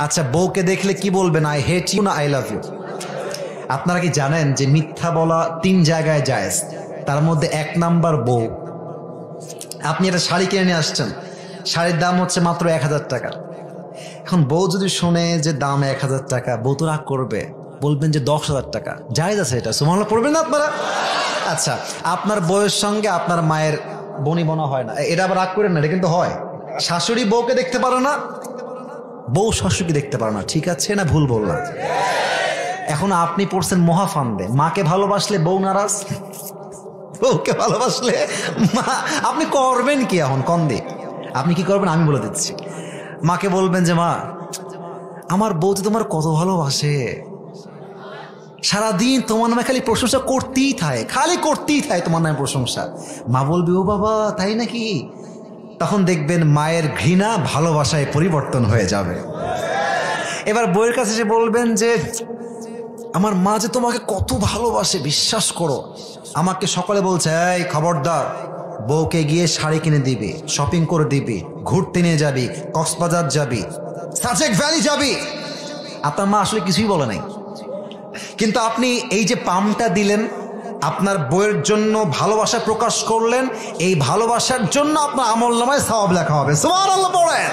আচ্ছা, বউকে দেখলে কি বলবেন? আই হেট ইউ না আই লাভ ইউ? আপনারা কি জানেন যে মিথ্যা বলা 3 জায়গায় জায়েজ? তার মধ্যে 1 নাম্বার বউ। আপনি একটা শাড়ি কিনে নিয়ে আসছেন, শাড়ির দাম হচ্ছে মাত্র 1000 টাকা। এখন বউ যদি শোনে যে দাম 1000 টাকা, বউ তো রাগ করবে, বলবেন যে 10,000 টাকা। জায়েজ আছে এটা? সুবহানাল্লাহ পড়বেন না আপনারা? আচ্ছা, আপনার বউয়ের সঙ্গে আপনার মায়ের বনিবনা হয় না, এটা আবার রাগ করেন না, এটা কিন্তু হয়। শাশুড়ি বউকে দেখতে পারো না, বউ শাশুড়িকে দেখতে পারো না, ঠিক আছে না ভুল বললাম? এখন আপনি পড়ছেন মহাফান্দে, মাকে ভালোবাসলে বউ নারাজ, বউকে ভালোবাসলে মা। আপনি করবেন কি এখন কন্দে? আপনি কি করবেন আমি বলে দিচ্ছি। মাকে বলবেন যে মা, আমার বউ তো তোমার কত ভালোবাসে, সারাদিন তোমার নামে খালি প্রশংসা করতেই থাকে, খালি করতেই থাকে তোমার নামে প্রশংসা। মা বলবে ও বাবা তাই নাকি? তখন দেখবেন মায়ের ঘৃণা ভালোবাসায় পরিবর্তন হয়ে যাবে। এবার বউয়ের কাছে এসে বলবেন যে আমার মা যে তোমাকে কত ভালোবাসে, বিশ্বাস করো। আমাকে সকালে বলছে এই খবরদার, বউকে গিয়ে শাড়ি কিনে দিবি, শপিং করে দিবি, ঘুরতে নিয়ে যাবি, কক্সবাজার যাবি, সাজেক ভ্যালি যাবি। আপনার মা আসলে কিছুই বলে নাই, কিন্তু আপনি এই যে পামটা দিলেন, আপনার বউয়ের জন্য ভালোবাসা প্রকাশ করলেন, এই ভালোবাসার জন্য আপনার আমলনামায় সওয়াব লেখা হবে। সুবহানাল্লাহ পড়েন।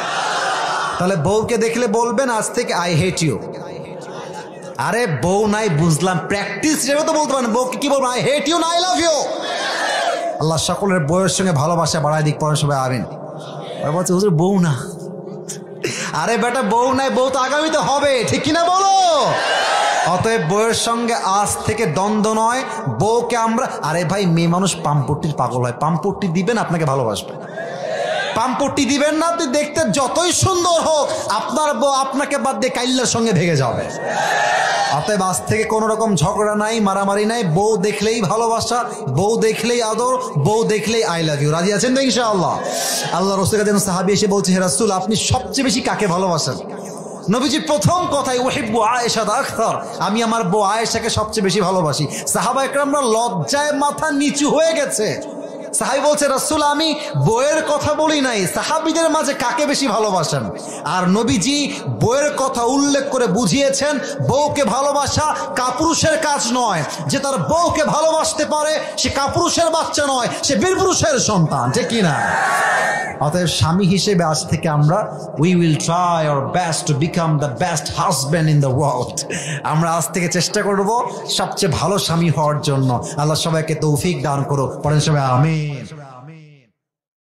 তাহলে বউকে দেখলে বলবেন আজ থেকে আই হেট ইউ। আরে বউ নাই বুঝলাম, প্র্যাকটিস হিসেবে তো বলতে পারেন। বউকে কি বলবো? আই হেট ইউ না আই লাভ ইউ? আল্লাহ সকলের বউয়ের সঙ্গে ভালোবাসা বাড়ায় দিক। পড়েন সবাই আমিন। বলছে হুজুর বউ না। আরে বেটা বউ নাই, বউ তো আগামীতে হবে, ঠিক কিনা বলো? অতএব বউয়ের সঙ্গে আজ থেকে দ্বন্দ্ব নয়। বউকে আমরা, আরে ভাই মেয়ে মানুষ পাম্পট্টির পাগল হয়, পাম্পট্টি দিবেন আপনাকে ভালোবাসবে। পাম্পট্টি দিবেন না, আপনি দেখতে যতই সুন্দর হোক, আপনার বউ আপনাকে বাদ দিয়ে কাইল্লার সঙ্গে ভেগে যাবে। অতএব আজ থেকে কোনো রকম ঝগড়া নাই, মারামারি নাই। বউ দেখলেই ভালোবাসা, বউ দেখলেই আদর, বউ দেখলেই আই লাভ ইউ। রাজি আছেন তো ইনশাআল্লাহ? আল্লাহ রাসূল যেন সাহাবী এসে বলছে হে রাসূল, আপনি সবচেয়ে বেশি কাকে ভালোবাসেন? নবীজি প্রথম কথাই উহিব্বু আয়েশা আকসার, আমি আমার বউ আয়েশাকে সবচেয়ে বেশি ভালোবাসি। সাহাবা একরামরা লজ্জায় মাথা নিচু হয়ে গেছে। সাহাবী বলছে রাসূল, আমি বউয়ের কথা বলি নাই, সাহাবীদের মাঝে কাকে বেশি ভালোবাসেন? আর নবীজি বউয়ের কথা উল্লেখ করে বুঝিয়েছেন বউকে ভালোবাসা কাপুরুষের কাজ নয়। যে তার বউকে ভালোবাসতে পারে সে কাপুরুষের বাচ্চা নয়, সে বীরপুরুষের সন্তান, ঠিক কিনা? অতএব স্বামী হিসেবে আজ থেকে আমরা we will try our best to become the best husband in the world. আমরা আজ থেকে চেষ্টা করব সবচেয়ে ভালো স্বামী হওয়ার জন্য। আল্লাহ সবাইকে তৌফিক দান করুক। পড়েন সবাই আমিন।